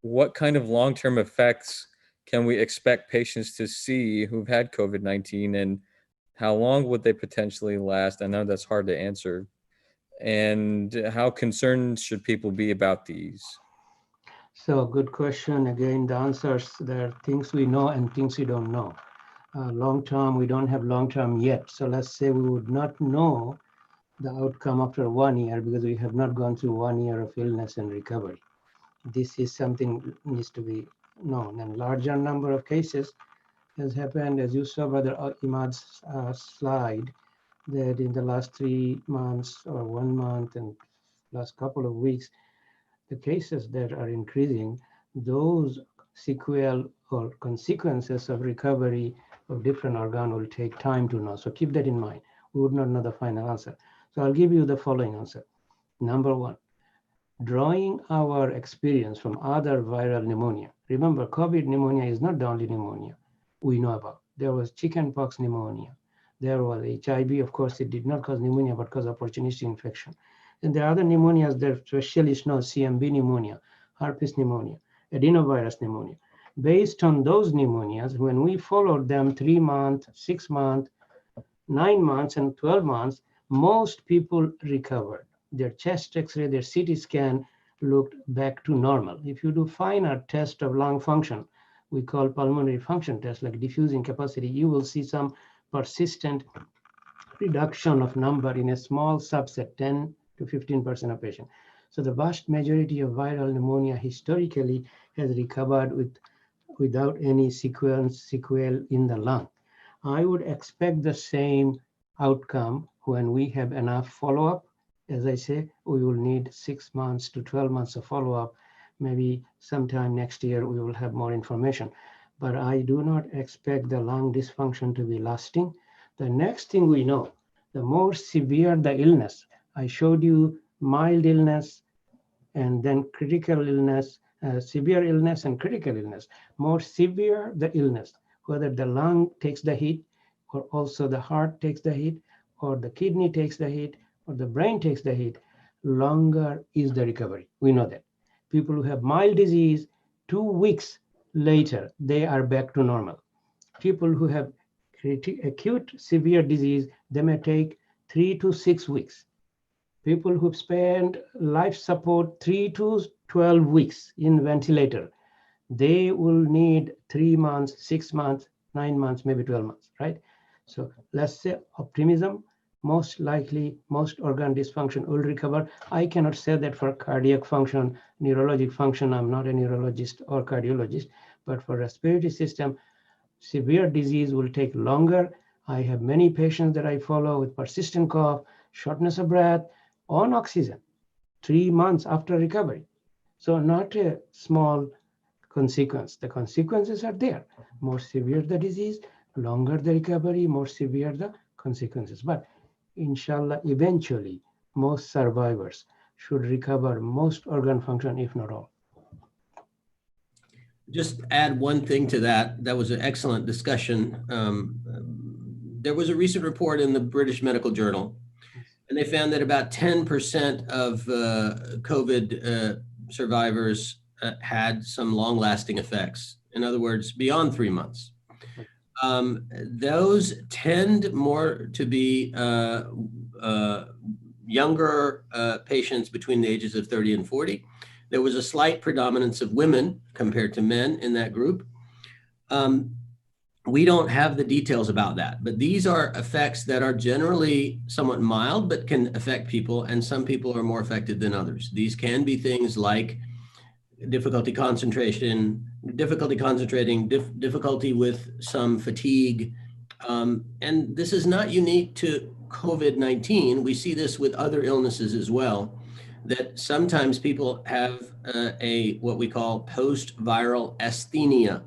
what kind of long-term effects can we expect patients to see who've had COVID-19, and how long would they potentially last? I know that's hard to answer. And how concerned should people be about these? So good question. Again, the answers, there are things we know and things we don't know. Long term, we don't have long term yet. So let's say we would not know the outcome after 1 year because we have not gone through 1 year of illness and recovery. This is something needs to be known. And larger number of cases has happened, as you saw by the Imad's slide, that in the last 3 months or 1 month and last couple of weeks, the cases that are increasing, those sequel or consequences of recovery of different organ will take time to know. So keep that in mind. We would not know the final answer. So I'll give you the following answer. Number one, drawing our experience from other viral pneumonia. Remember, COVID pneumonia is not the only pneumonia we know about. There was chickenpox pneumonia. There was HIV. Of course, it did not cause pneumonia, but cause opportunistic infection. And there are other pneumonias that specialists know, CMV pneumonia, herpes pneumonia, adenovirus pneumonia. Based on those pneumonias, when we followed them 3 months, 6 months, 9 months, and 12 months, most people recovered. Their chest X-ray, their CT scan looked back to normal. If you do finer test of lung function, we call pulmonary function test, like diffusing capacity, you will see some persistent reduction of number in a small subset, 10 to 15% of patients. So the vast majority of viral pneumonia historically has recovered without any sequel in the lung. I would expect the same outcome when we have enough follow-up. As I say, we will need 6 months to 12 months of follow-up. Maybe sometime next year we will have more information. But I do not expect the lung dysfunction to be lasting. The next thing we know, the more severe the illness, I showed you mild illness and then critical illness, severe illness and critical illness. More severe the illness, whether the lung takes the hit or also the heart takes the hit or the kidney takes the hit or the brain takes the hit, longer is the recovery. We know that. People who have mild disease, 2 weeks later, they are back to normal. People who have acute severe disease, they may take 3 to 6 weeks. People who spend life support 3 to 12 weeks in ventilator, they will need 3 months, 6 months, 9 months, maybe 12 months, right? So let's say optimism, most likely most organ dysfunction will recover. I cannot say that for cardiac function, neurologic function, I'm not a neurologist or cardiologist, but for respiratory system, severe disease will take longer. I have many patients that I follow with persistent cough, shortness of breath, on oxygen, 3 months after recovery. So not a small consequence. The consequences are there. More severe the disease, longer the recovery, more severe the consequences. But inshallah, eventually, most survivors should recover most organ function, if not all. Just add one thing to that. That was an excellent discussion. There was a recent report in the British Medical Journal, and they found that about 10% of COVID survivors had some long-lasting effects. In other words, beyond 3 months. Those tend more to be younger patients between the ages of 30 and 40. There was a slight predominance of women compared to men in that group. We don't have the details about that, but these are effects that are generally somewhat mild, but can affect people, and some people are more affected than others. These can be things like difficulty concentrating, difficulty with some fatigue. And this is not unique to COVID-19. We see this with other illnesses as well, that sometimes people have what we call post-viral asthenia.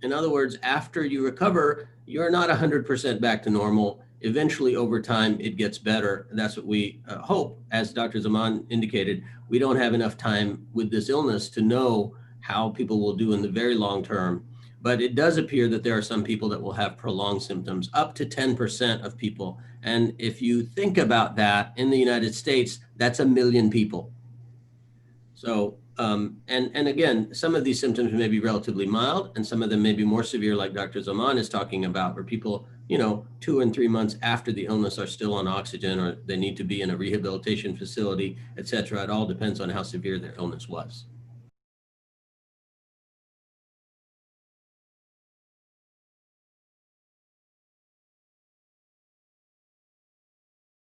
In other words, after you recover, you're not 100% back to normal. Eventually, over time, it gets better. That's what we hope. As Dr. Zaman indicated, we don't have enough time with this illness to know how people will do in the very long term. But it does appear that there are some people that will have prolonged symptoms, up to 10% of people. And if you think about that, in the United States, that's 1 million people. So And again, some of these symptoms may be relatively mild, and some of them may be more severe, like Dr. Zaman is talking about, where people, 2 and 3 months after the illness are still on oxygen, or they need to be in a rehabilitation facility, et cetera. It all depends on how severe their illness was.